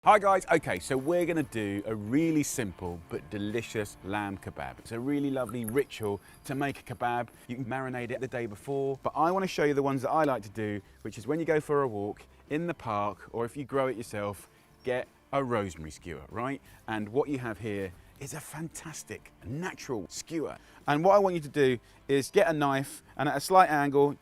Hi guys, okay, so we're gonna do a really simple but delicious lamb kebab. It's a really lovely ritual to make a kebab. You can marinate it the day before, but I wanna show you the ones that I like to do, which is when you go for a walk in the park, or if you grow it yourself, get a rosemary skewer, right? And what you have here is a fantastic natural skewer. And what I want you to do is get a knife and at a slight angle,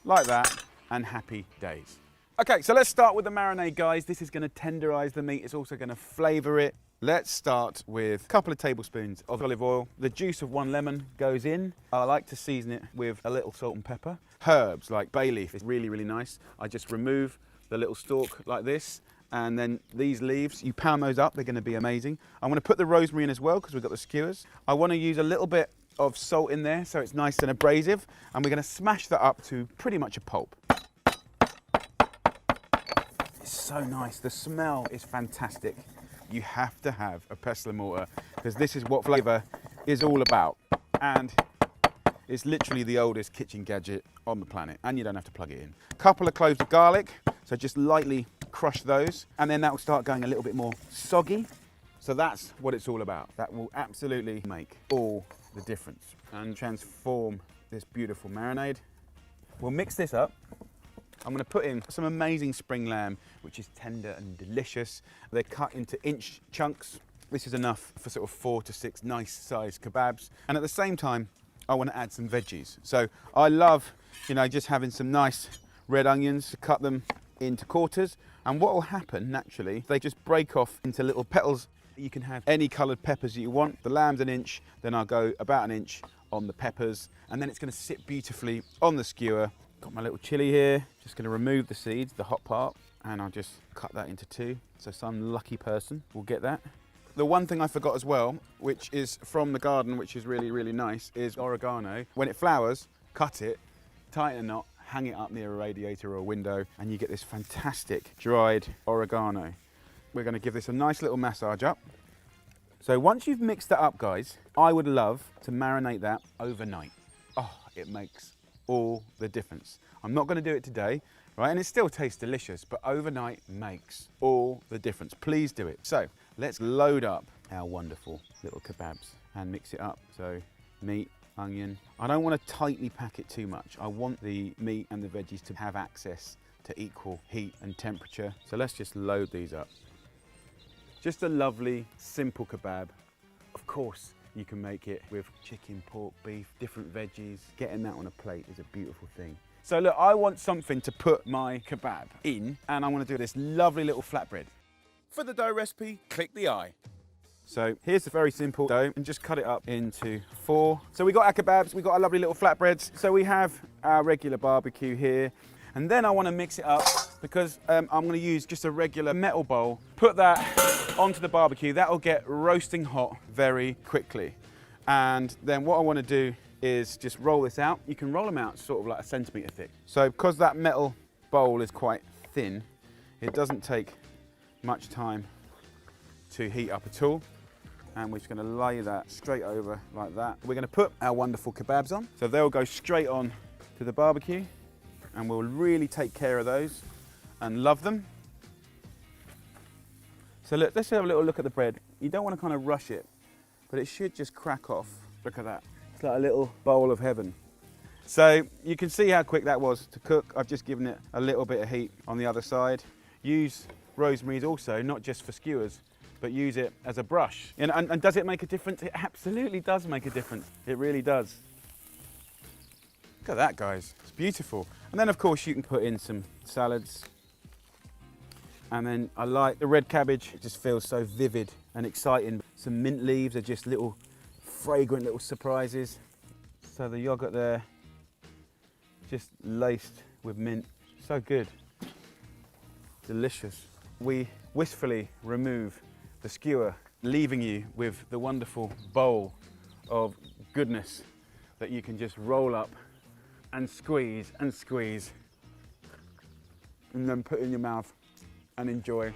like that, and happy days. Okay, so let's start with the marinade, guys. This is gonna tenderize the meat. It's also gonna flavor it. Let's start with a couple of tablespoons of olive oil. The juice of 1 lemon goes in. I like to season it with a little salt and pepper. Herbs like bay leaf is really, really nice. I just remove the little stalk like this, and then these leaves, you pound those up, they're gonna be amazing. I'm gonna put the rosemary in as well, because we've got the skewers. I wanna use a little bit of salt in there, so it's nice and abrasive, and we're gonna smash that up to pretty much a pulp. So nice, the smell is fantastic. You have to have a pestle and mortar because this is what flavour is all about, and it's literally the oldest kitchen gadget on the planet, and you don't have to plug it in. A couple of cloves of garlic, so just lightly crush those, and then that will start going a little bit more soggy. So that's what it's all about. That will absolutely make all the difference and transform this beautiful marinade. We'll mix this up. I'm going to put in some amazing spring lamb, which is tender and delicious. They're cut into inch chunks. This is enough for sort of 4 to 6 nice sized kebabs. And at the same time, I want to add some veggies. So I love, just having some nice red onions, to cut them into quarters. And what will happen naturally, they just break off into little petals. You can have any coloured peppers that you want. The lamb's 1 inch, then I'll go about 1 inch on the peppers. And then it's going to sit beautifully on the skewer. Got my little chili here, just going to remove the seeds, the hot part, and I'll just cut that into 2. So some lucky person will get that. The one thing I forgot as well, which is from the garden, which is really, really nice, is oregano. When it flowers, cut it, tighten a knot, hang it up near a radiator or a window, and you get this fantastic dried oregano. We're going to give this a nice little massage up. So once you've mixed that up, guys, I would love to marinate that overnight. Oh, it makes all the difference. I'm not going to do it today, right? And it still tastes delicious, but overnight makes all the difference. Please do it. So let's load up our wonderful little kebabs and mix it up. So meat, onion. I don't want to tightly pack it too much. I want the meat and the veggies to have access to equal heat and temperature. So let's just load these up. Just a lovely, simple kebab. Of course, you can make it with chicken, pork, beef, different veggies. Getting that on a plate is a beautiful thing. So look, I want something to put my kebab in, and I want to do this lovely little flatbread. For the dough recipe, click the I. So here's the very simple dough, and just cut it up into 4. So we got our kebabs, we got our lovely little flatbreads. So we have our regular barbecue here, and then I want to mix it up because I'm going to use just a regular metal bowl. Put that onto the barbecue. That'll get roasting hot very quickly. And then what I want to do is just roll this out. You can roll them out sort of like 1 centimetre thick. So because that metal bowl is quite thin, it doesn't take much time to heat up at all. And we're just going to lay that straight over like that. We're going to put our wonderful kebabs on. So they'll go straight on to the barbecue, and we'll really take care of those and love them. So look, let's have a little look at the bread. You don't want to kind of rush it, but it should just crack off. Look at that. It's like a little bowl of heaven. So you can see how quick that was to cook. I've just given it a little bit of heat on the other side. Use rosemary also, not just for skewers, but use it as a brush. And does it make a difference? It absolutely does make a difference. It really does. Look at that, guys. It's beautiful. And then, of course, you can put in some salads. And then I like the red cabbage. It just feels so vivid and exciting. Some mint leaves are just little fragrant little surprises. So the yogurt there, just laced with mint. So good. Delicious. We wistfully remove the skewer, leaving you with the wonderful bowl of goodness that you can just roll up and squeeze, and then put in your mouth and enjoy.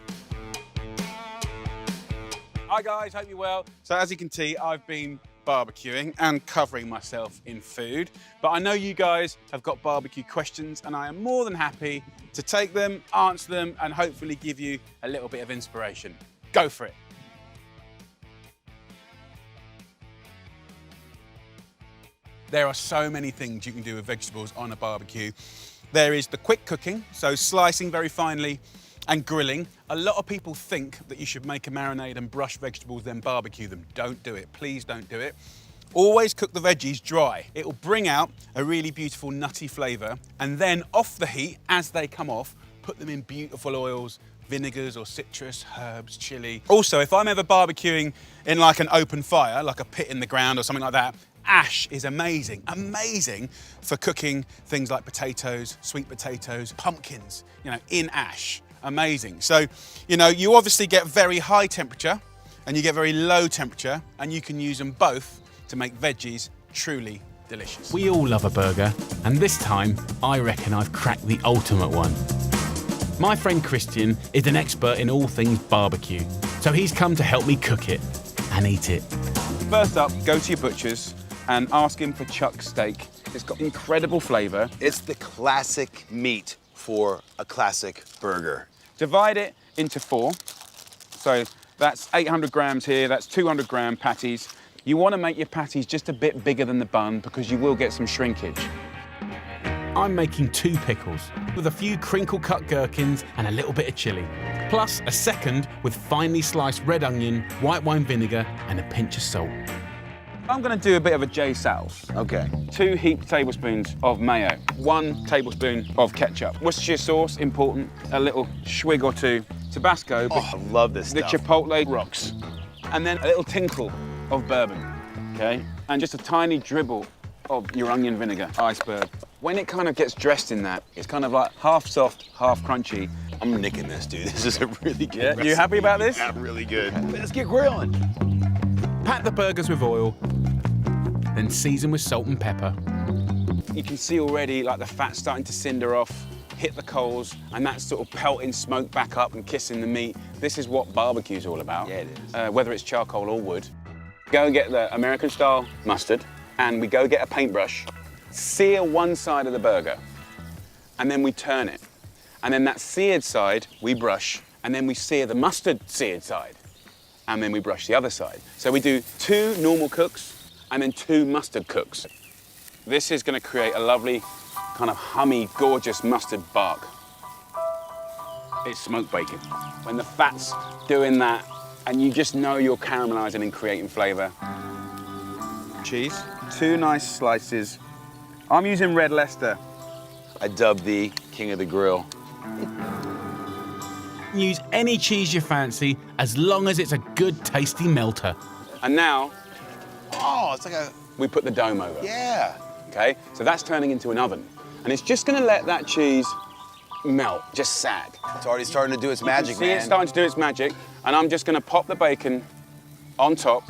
Hi guys, hope you're well. So as you can see, I've been barbecuing and covering myself in food, but I know you guys have got barbecue questions and I am more than happy to take them, answer them, and hopefully give you a little bit of inspiration. Go for it. There are so many things you can do with vegetables on a barbecue. There is the quick cooking, so slicing very finely and grilling. A lot of people think that you should make a marinade and brush vegetables, then barbecue them. Don't do it, please don't do it. Always cook the veggies dry. It will bring out a really beautiful nutty flavour, and then off the heat, as they come off, put them in beautiful oils, vinegars or citrus, herbs, chili. Also, if I'm ever barbecuing in like an open fire, like a pit in the ground or something like that, ash is amazing, amazing for cooking things like potatoes, sweet potatoes, pumpkins, you know, in ash. Amazing. So, you know, you obviously get very high temperature and you get very low temperature, and you can use them both to make veggies truly delicious. We all love a burger, and this time I reckon I've cracked the ultimate one. My friend Christian is an expert in all things barbecue, so he's come to help me cook it and eat it. First up, go to your butcher's and ask him for chuck steak. It's got incredible flavour. It's the classic meat for a classic burger. Divide it into 4. So that's 800 grams here, that's 200 gram patties. You want to make your patties just a bit bigger than the bun because you will get some shrinkage. I'm making 2 pickles with a few crinkle cut gherkins and a little bit of chilli, plus a second with finely sliced red onion, white wine vinegar and a pinch of salt. I'm going to do a bit of a J Sal's. Okay. 2 heaped tablespoons of mayo, 1 tablespoon of ketchup. Worcestershire sauce, important, a little swig or 2. Tabasco, Oh, I love this the stuff. Chipotle rocks. And then a little tinkle of bourbon, okay? And just a tiny dribble of your onion vinegar, iceberg. When it kind of gets dressed in that, it's kind of like half soft, half crunchy. I'm nicking this, dude. This is a really good recipe. You happy about this? Yeah, really good. Let's get grilling. Pat the burgers with oil, then season with salt and pepper. You can see already like the fat starting to cinder off, hit the coals, and that's sort of pelting smoke back up and kissing the meat. This is what barbecue's all about. Yeah, it is. Whether it's charcoal or wood. Go and get the American style mustard, and we go get a paintbrush, sear one side of the burger, and then we turn it. And then that seared side, we brush, and then we sear the mustard seared side, and then we brush the other side. So we do 2 normal cooks, and then 2 mustard cooks. This is gonna create a lovely, kind of hummy, gorgeous mustard bark. It's smoked bacon. When the fat's doing that, and you just know you're caramelizing and creating flavor. Cheese, 2 nice slices. I'm using red Leicester. I dub thee King of the Grill. Use any cheese you fancy as long as it's a good tasty melter. And now Oh, it's like a, we put the dome over. yeah. Okay, so that's turning into an oven. And it's just gonna let that cheese melt, just sag. It's already starting to do its magic, See man. it starting to do its magic, and I'm just gonna pop the bacon on top.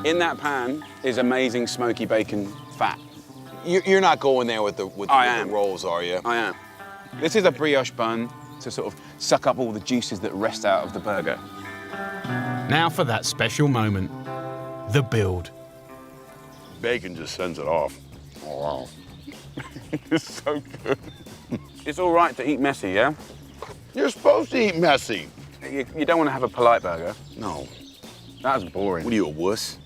In that pan is amazing smoky bacon fat. You're not going there with the I am. rolls, are you? I am. This is a brioche bun to sort of suck up all the juices that rest out of the burger. Now for that special moment, the build. Bacon just sends it off. Oh, wow. It's so good. It's all right to eat messy, yeah? You're supposed to eat messy. You don't want to have a polite burger. No. That's boring. What are you, a wuss?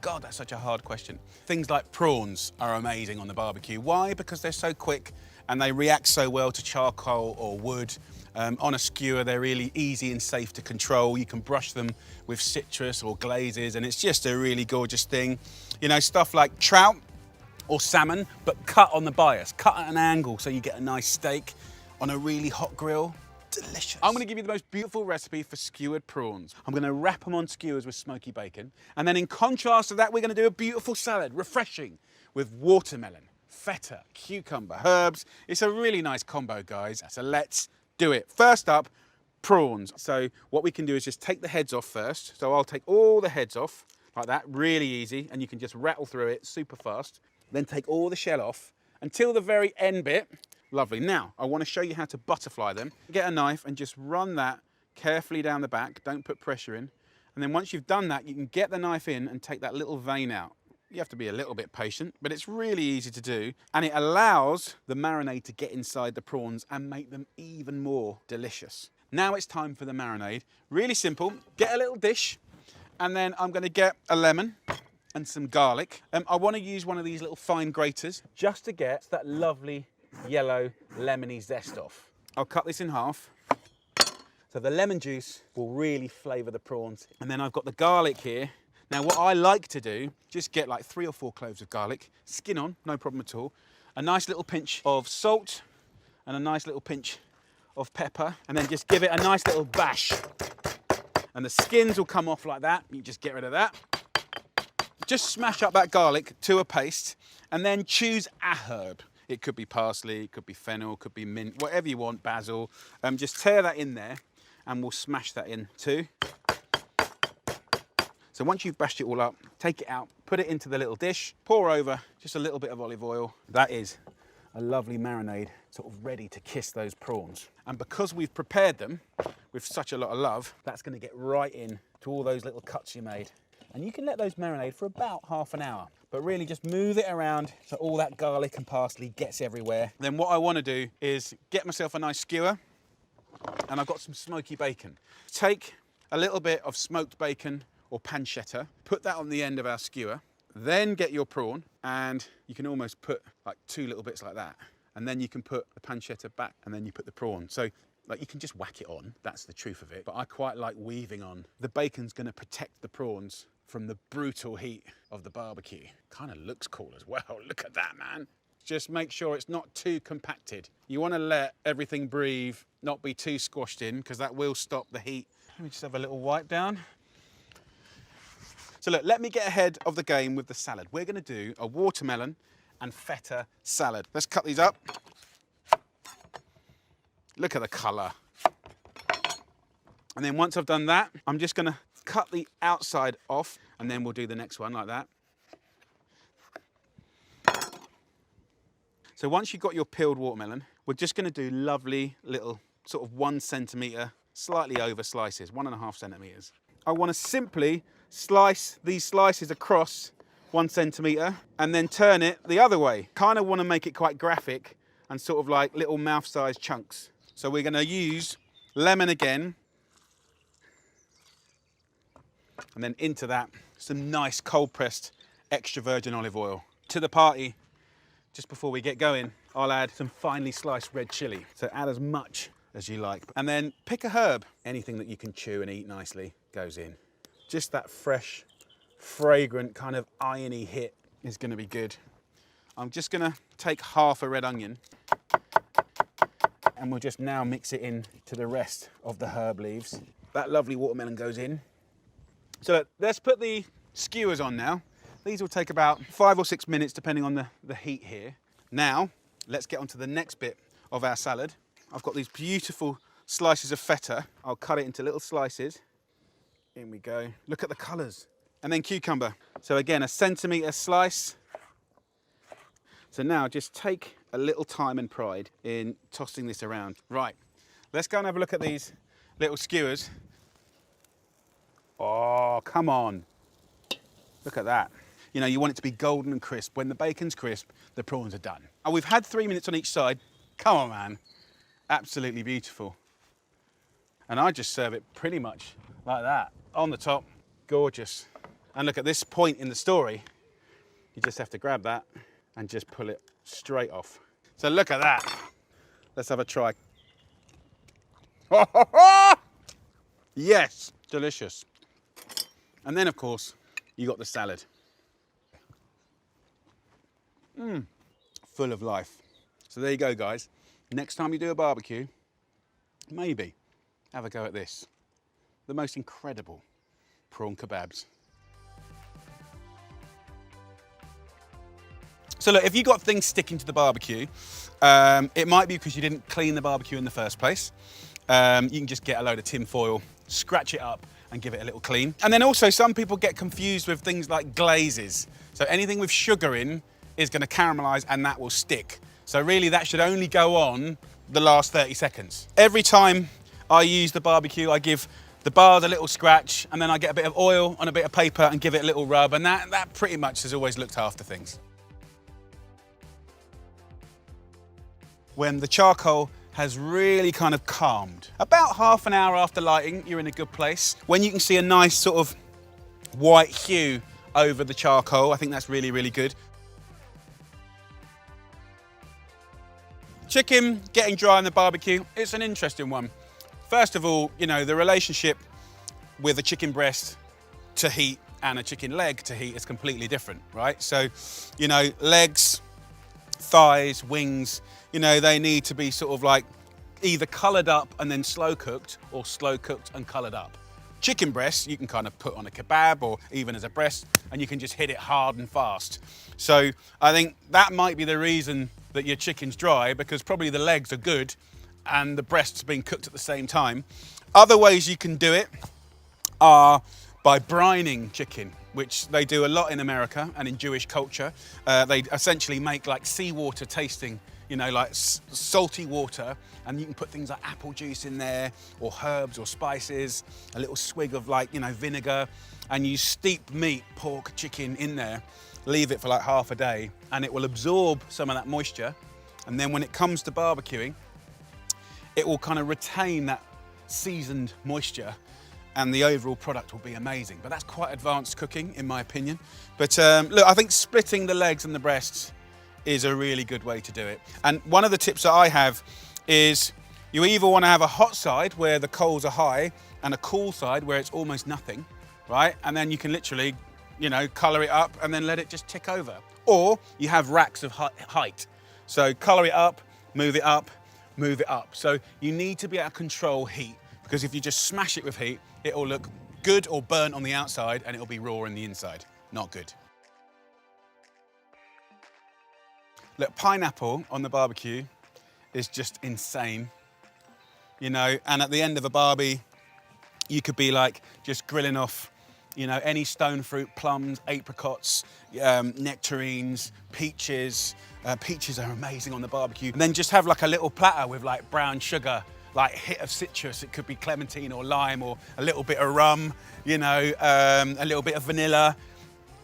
God, that's such a hard question. Things like prawns are amazing on the barbecue. Why? Because they're so quick and they react so well to charcoal or wood. On a skewer, they're really easy and safe to control. You can brush them with citrus or glazes, and it's just a really gorgeous thing. You know, stuff like trout or salmon, but cut on the bias, cut at an angle so you get a nice steak on a really hot grill. Delicious. I'm gonna give you the most beautiful recipe for skewered prawns. I'm gonna wrap them on skewers with smoky bacon, and then in contrast to that, we're gonna do a beautiful salad, refreshing, with watermelon, feta, cucumber, herbs. It's a really nice combo, guys. So let's do it. First up, prawns. So what we can do is just take the heads off first. So I'll take all the heads off, like that, really easy, and you can just rattle through it super fast. Then take all the shell off until the very end bit. Lovely. Now, I want to show you how to butterfly them. Get a knife and just run that carefully down the back, don't put pressure in. And then once you've done that, you can get the knife in and take that little vein out. You have to be a little bit patient, but it's really easy to do. And it allows the marinade to get inside the prawns and make them even more delicious. Now it's time for the marinade. Really simple. Get a little dish, and then I'm gonna get a lemon and some garlic. I wanna use one of these little fine graters just to get that lovely yellow lemony zest off. I'll cut this in half. So the lemon juice will really flavour the prawns. And then I've got the garlic here. Now what I like to do, just get like 3 or 4 cloves of garlic, skin on, no problem at all. A nice little pinch of salt and a nice little pinch of pepper, and then just give it a nice little bash. And the skins will come off like that. You just get rid of that. Just smash up that garlic to a paste, and then choose a herb. It could be parsley, it could be fennel, it could be mint, whatever you want, basil. Just tear that in there, and we'll smash that in too. So once you've bashed it all up, take it out, put it into the little dish, pour over just a little bit of olive oil. That is a lovely marinade, sort of ready to kiss those prawns. And because we've prepared them with such a lot of love, that's gonna get right in to all those little cuts you made. And you can let those marinate for about half an hour, but really just move it around so all that garlic and parsley gets everywhere. Then what I wanna do is get myself a nice skewer, and I've got some smoky bacon. Take a little bit of smoked bacon or pancetta, put that on the end of our skewer, then get your prawn, and you can almost put like 2 little bits like that. And then you can put the pancetta back, and then you put the prawn. So like you can just whack it on, that's the truth of it. But I quite like weaving on. The bacon's gonna protect the prawns from the brutal heat of the barbecue. Kind of looks cool as well, look at that, man. Just make sure it's not too compacted. You wanna let everything breathe, not be too squashed in, because that will stop the heat. Let me just have a little wipe down. So look, let me get ahead of the game with the salad. We're gonna do a watermelon and feta salad. Let's cut these up. Look at the color. And then once I've done that, I'm just gonna cut the outside off, and then we'll do the next one like that. So once you've got your peeled watermelon, we're just gonna do lovely little sort of 1 centimetre, slightly over slices, 1.5 centimetres. I wanna simply slice these slices across 1 centimetre and then turn it the other way. Kind of wanna make it quite graphic and sort of like little mouth-sized chunks. So we're gonna use lemon again, and then into that, some nice cold-pressed extra virgin olive oil. To the party, just before we get going, I'll add some finely sliced red chili. So add as much as you like. And then pick a herb. Anything that you can chew and eat nicely goes in. Just that fresh, fragrant, kind of irony hit is gonna be good. I'm just gonna take half a red onion, and we'll just now mix it in to the rest of the herb leaves. That lovely watermelon goes in. So let's put the skewers on now. These will take about 5 or 6 minutes depending on the heat here. Now, let's get on to the next bit of our salad. I've got these beautiful slices of feta. I'll cut it into little slices. In we go. Look at the colours. And then cucumber. So again, a centimetre slice. So now just take a little time and pride in tossing this around. Right, let's go and have a look at these little skewers. Oh, come on. Look at that. You know, you want it to be golden and crisp. When the bacon's crisp, the prawns are done. And we've had 3 minutes on each side. Come on, man. Absolutely beautiful. And I just serve it pretty much like that. On the top, gorgeous. And look, at this point in the story, you just have to grab that and just pull it straight off. So look at that. Let's have a try. Yes, delicious. And then, of course, you got the salad. Full of life. So there you go, guys. Next time you do a barbecue, maybe have a go at this. The most incredible prawn kebabs. So look, if you've got things sticking to the barbecue, it might be because you didn't clean the barbecue in the first place. You can just get a load of tin foil, scratch it up, and give it a little clean. And then also some people get confused with things like glazes. So anything with sugar in is gonna caramelize and that will stick. So really that should only go on the last 30 seconds. Every time I use the barbecue, I give the bars a little scratch, and then I get a bit of oil on a bit of paper and give it a little rub, and that pretty much has always looked after things. When the charcoal has really kind of calmed, about half an hour after lighting, you're in a good place. When you can see a nice sort of white hue over the charcoal, I think that's really, really good. Chicken getting dry on the barbecue, it's an interesting one. First of all, you know, the relationship with a chicken breast to heat and a chicken leg to heat is completely different, right? So, you know, legs, thighs, wings, you know, they need to be sort of like either coloured up and then slow cooked, or slow cooked and coloured up. Chicken breasts, you can kind of put on a kebab or even as a breast, and you can just hit it hard and fast. So I think that might be the reason that your chicken's dry, because probably the legs are good and the breast's being cooked at the same time. Other ways you can do it are by brining chicken, which they do a lot in America and in Jewish culture. They essentially make like seawater tasting, you know, like salty water, and you can put things like apple juice in there, or herbs or spices, a little swig of like, you know, vinegar, and you steep meat, pork, chicken in there, leave it for like half a day, and it will absorb some of that moisture. And then when it comes to barbecuing, it will kind of retain that seasoned moisture, and the overall product will be amazing. But that's quite advanced cooking, in my opinion. But look, I think splitting the legs and the breasts is a really good way to do it. And one of the tips that I have is you either want to have a hot side where the coals are high and a cool side where it's almost nothing, right? And then you can literally, you know, colour it up and then let it just tick over. Or you have racks of height. So colour it up, move it up, move it up. So you need to be able to control heat, because if you just smash it with heat, it'll look good or burnt on the outside and it'll be raw in the inside. Not good. Look, pineapple on the barbecue is just insane, you know, and at the end of a barbie, you could be like just grilling off, you know, any stone fruit, plums, apricots, nectarines, peaches. Peaches are amazing on the barbecue. And then just have like a little platter with like brown sugar, like a hit of citrus. It could be clementine or lime, or a little bit of rum, you know, a little bit of vanilla.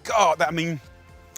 God, I mean,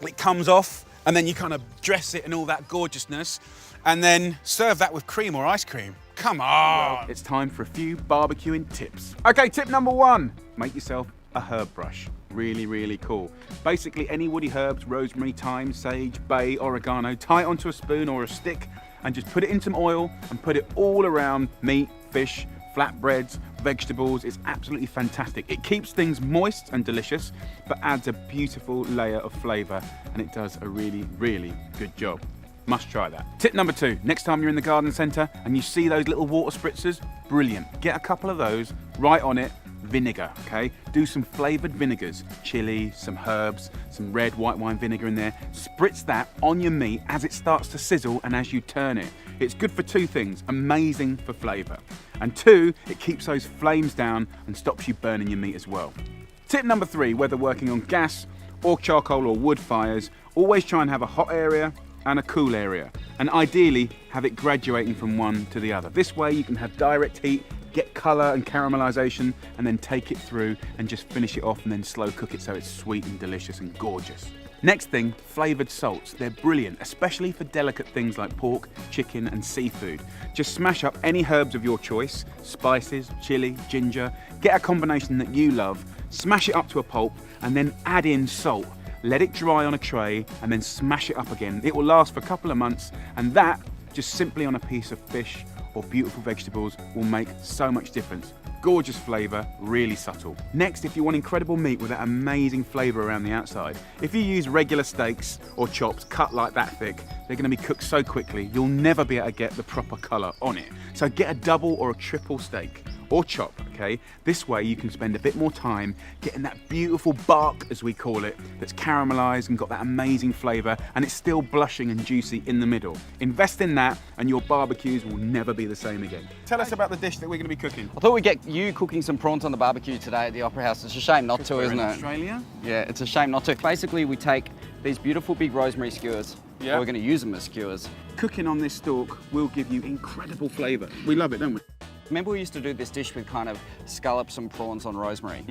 it comes off, and then you kind of dress it in all that gorgeousness, and then serve that with cream or ice cream. Come on! It's time for a few barbecuing tips. Okay, tip number 1, make yourself a herb brush. Really, really cool. Basically, any woody herbs, rosemary, thyme, sage, bay, oregano, tie it onto a spoon or a stick and just put it in some oil and put it all around meat, fish, flatbreads, vegetables. It's absolutely fantastic. It keeps things moist and delicious, but adds a beautiful layer of flavour, and it does a really, really good job. Must try that. Tip number 2, next time you're in the garden centre and you see those little water spritzers, brilliant. Get a couple of those, write on it, vinegar, okay? Do some flavoured vinegars, chili, some herbs, some red white wine vinegar in there. Spritz that on your meat as it starts to sizzle and as you turn it. It's good for 2 things, amazing for flavour, and 2, it keeps those flames down and stops you burning your meat as well. Tip number 3, whether working on gas or charcoal or wood fires, always try and have a hot area and a cool area, and ideally have it graduating from one to the other. This way you can have direct heat, get colour and caramelisation, and then take it through and just finish it off and then slow cook it so it's sweet and delicious and gorgeous. Next thing, flavoured salts. They're brilliant, especially for delicate things like pork, chicken and seafood. Just smash up any herbs of your choice, spices, chilli, ginger, get a combination that you love, smash it up to a pulp and then add in salt. Let it dry on a tray and then smash it up again. It will last for a couple of months, and that, just simply on a piece of fish or beautiful vegetables, will make so much difference. Gorgeous flavour, really subtle. Next, if you want incredible meat with that amazing flavour around the outside, if you use regular steaks or chops cut like that thick, they're going to be cooked so quickly you'll never be able to get the proper colour on it. So get a double or a triple steak or chop, okay? This way you can spend a bit more time getting that beautiful bark, as we call it, that's caramelised and got that amazing flavour, and it's still blushing and juicy in the middle. Invest in that and your barbecues will never be the same again. Tell us about the dish that we're going to be cooking. I thought we'd get you cooking some prawns on the barbecue today at the Opera House. It's a shame not to, isn't it? Australia? Yeah, it's a shame not to. Basically, we take these beautiful big rosemary skewers. Yeah. We're going to use them as skewers. Cooking on this stalk will give you incredible flavour. We love it, don't we? Remember we used to do this dish with kind of scallops and prawns on rosemary?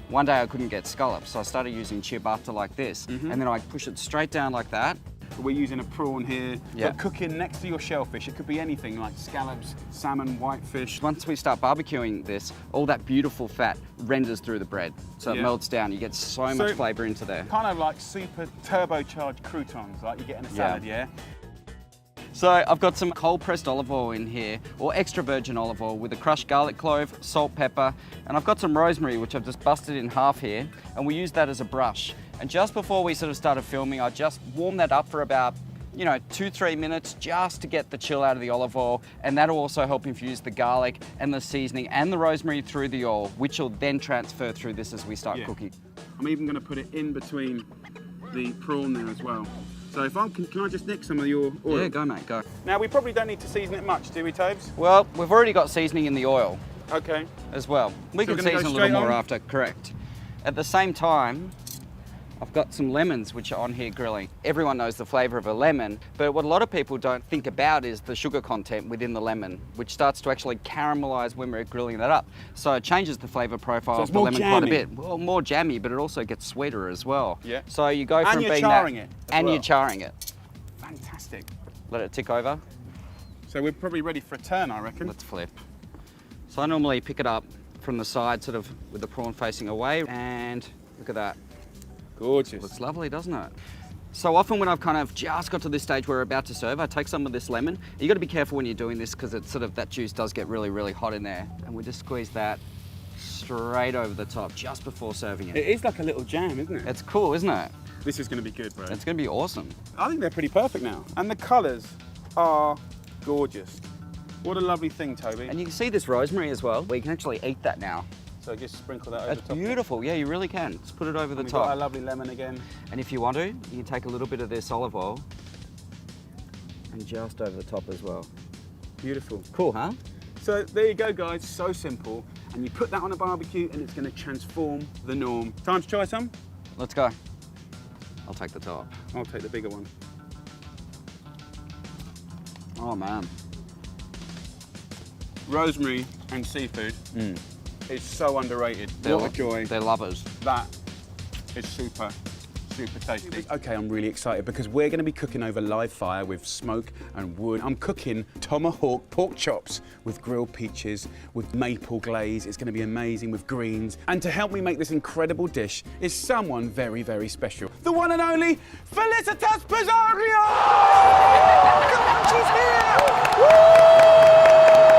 One day I couldn't get scallops, so I started using ciabatta like this, and then I push it straight down like that. We're using a prawn here, Yeah. but cooking next to your shellfish. It could be anything like scallops, salmon, whitefish. Once we start barbecuing this, all that beautiful fat renders through the bread, so it Yeah. melts down. You get so much flavour into there. Kind of like super turbocharged croutons, like you get in a salad, yeah? So I've got some cold pressed olive oil in here, or extra virgin olive oil with a crushed garlic clove, salt, pepper, and I've got some rosemary which I've just busted in half here, and we use that as a brush. And just before we sort of started filming, I just warmed that up for about, 2-3 minutes just to get the chill out of the olive oil, and that'll also help infuse the garlic and the seasoning and the rosemary through the oil, which will then transfer through this as we start Yeah. cooking. I'm even going to put it in between the prawn there as well. So if can I just nick some of your oil? Yeah, go mate, go. Now we probably don't need to season it much, do we, Tobes? Well, we've already got seasoning in the oil Okay. as well. We So can we're gonna go season a little straight more on? after, correct. At the same time, I've got some lemons which are on here grilling. Everyone knows the flavour of a lemon, but what a lot of people don't think about is the sugar content within the lemon, which starts to actually caramelise when we're grilling that up. So it changes the flavour profile So of it's the more lemon quite a jammy. bit. Well, more jammy, but it also gets sweeter as well. Yeah. So you go And from you're being charring that, it as and well. you're charring it. Fantastic. Let it tick over. So we're probably ready for a turn, I reckon. Let's flip. So I normally pick it up from the side, sort of with the prawn facing away, and look at that. Gorgeous. Looks lovely, doesn't it? So often when I've kind of just got to this stage where we're about to serve, I take some of this lemon. You got to be careful when you're doing this because it's sort of that juice does get really, really hot in there, and we just squeeze that straight over the top just before serving it. It is like a little jam, isn't it? It's cool, isn't it? This is going to be good, bro. It's going to be awesome. I think they're pretty perfect now. And the colours are gorgeous. What a lovely thing, Toby. And you can see this rosemary as well. We can actually eat that now. So just sprinkle that over That's the top. beautiful. Yeah, you really can. Just put it over the We've got our top. lovely lemon again. And if you want to, you can take a little bit of this olive oil and just over the top as well. Beautiful. Cool, huh? So there you go, guys. So simple. And you put that on a barbecue and it's going to transform the norm. Time to try some? Let's go. I'll take the top. I'll take the bigger one. Oh man. Rosemary and seafood is so underrated. What a joy. They're lovers. That is super, super tasty. Okay, I'm really excited because we're going to be cooking over live fire with smoke and wood. I'm cooking tomahawk pork chops with grilled peaches, with maple glaze. It's going to be amazing with greens. And to help me make this incredible dish is someone very, very special. The one and only Felicitas Pizzario! Come on, she's here! Woo!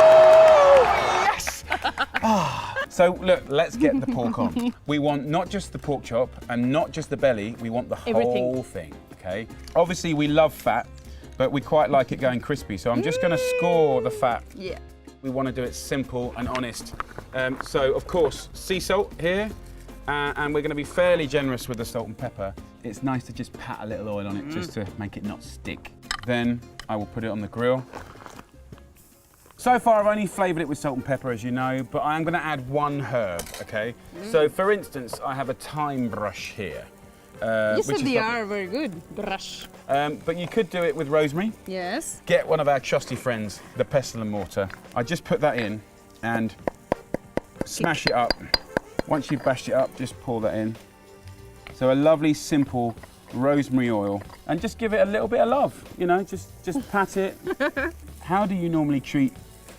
Yes! So look, let's get the pork on. We want not just the pork chop and not just the belly, we want the whole thing, okay? Obviously we love fat, but we quite like it going crispy, so I'm just gonna score the fat. Yeah. We wanna do it simple and honest. So of course, sea salt here, and we're gonna be fairly generous with the salt and pepper. It's nice to just pat a little oil on it just to make it not stick. Then I will put it on the grill. So far, I've only flavoured it with salt and pepper, as you know, but I am going to add one herb, okay? So, for instance, I have a thyme brush here. You which said is they lovely. are very good. Brush. But you could do it with rosemary. Yes. Get one of our trusty friends, the pestle and mortar. I just put that in and smash it up. Once you've bashed it up, just pour that in. So a lovely, simple rosemary oil. And just give it a little bit of love, you know, just pat it. How do you normally treat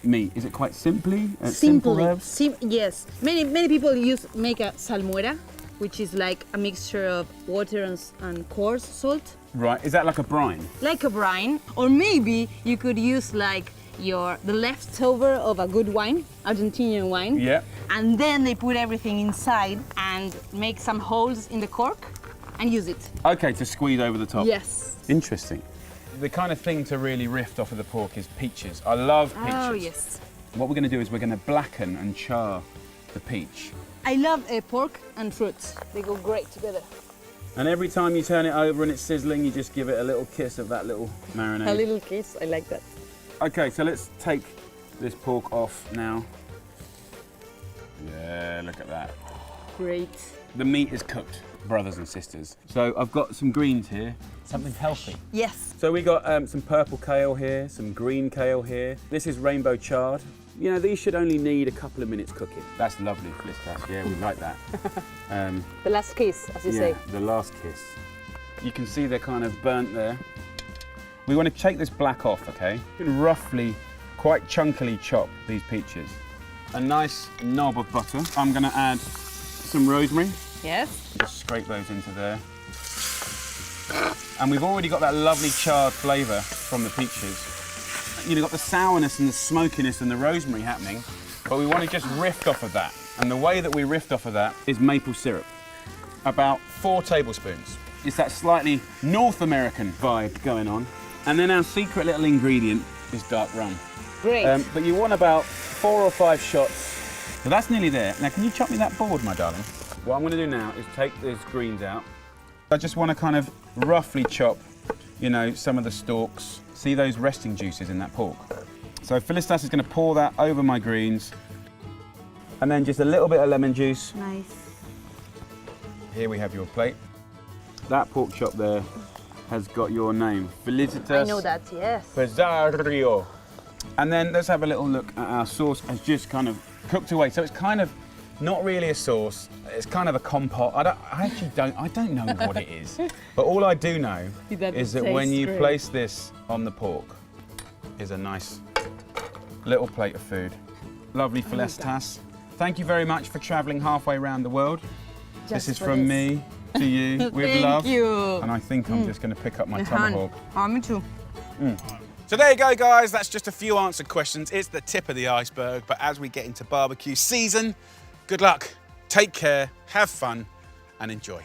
meat? Is it quite simple Simply. herbs? Yes. Many people make a salmuera, which is like a mixture of water and coarse salt, Right, is that like a brine? like a brine. Or maybe you could use like the leftover of a good wine, Argentinian wine. Yeah. And then they put everything inside and make some holes in the cork and use it. Okay, to squeeze over the top. Yes. Interesting. The kind of thing to really riff off of the pork is peaches. I love peaches. Oh, yes. What we're going to do is we're going to blacken and char the peach. I love pork and fruits. They go great together. And every time you turn it over and it's sizzling, you just give it a little kiss of that little marinade. A little kiss, I like that. Okay, so let's take this pork off now. Yeah, look at that. Great. The meat is cooked. brothers and sisters. So I've got some greens here, something healthy. Yes. So we got some purple kale here, some green kale here. This is rainbow chard. You know, these should only need a couple of minutes cooking. That's lovely, Felicitas. Yeah, we like that. The last kiss, as you say. The last kiss. You can see they're kind of burnt there. We want to take this black off, okay? You can roughly, quite chunkily chop these peaches. A nice knob of butter. I'm going to add some rosemary. Yes. Just scrape those into there. And we've already got that lovely charred flavour from the peaches. You've got the sourness and the smokiness and the rosemary happening, but we want to just riff off of that. And the way that we riffed off of that is maple syrup. About 4 tablespoons. It's that slightly North American vibe going on. And then our secret little ingredient is dark rum. Great. But you want about 4 or 5 shots. So that's nearly there. Now, can you chop me that board, my darling? What I'm going to do now is take these greens out. I just want to kind of roughly chop, you know, some of the stalks. See those resting juices in that pork? So Felicitas is going to pour that over my greens. And then just a little bit of lemon juice. Nice. Here we have your plate. That pork chop there has got your name, Felicitas. I know that, yes. Pizarro. And then let's have a little look at our sauce. Has just kind of cooked away. So it's kind of not really a sauce. It's kind of a compote. I don't know what it is. But all I do know is that when you place this on the pork, is a nice little plate of food. Lovely Felicitas. Thank you very much for traveling halfway around the world. This is from me to you with love. Thank you. And I think I'm just going to pick up my tomahawk. Oh, me too. So there you go, guys. That's just a few answered questions. It's the tip of the iceberg. But as we get into barbecue season, good luck, take care, have fun, and enjoy.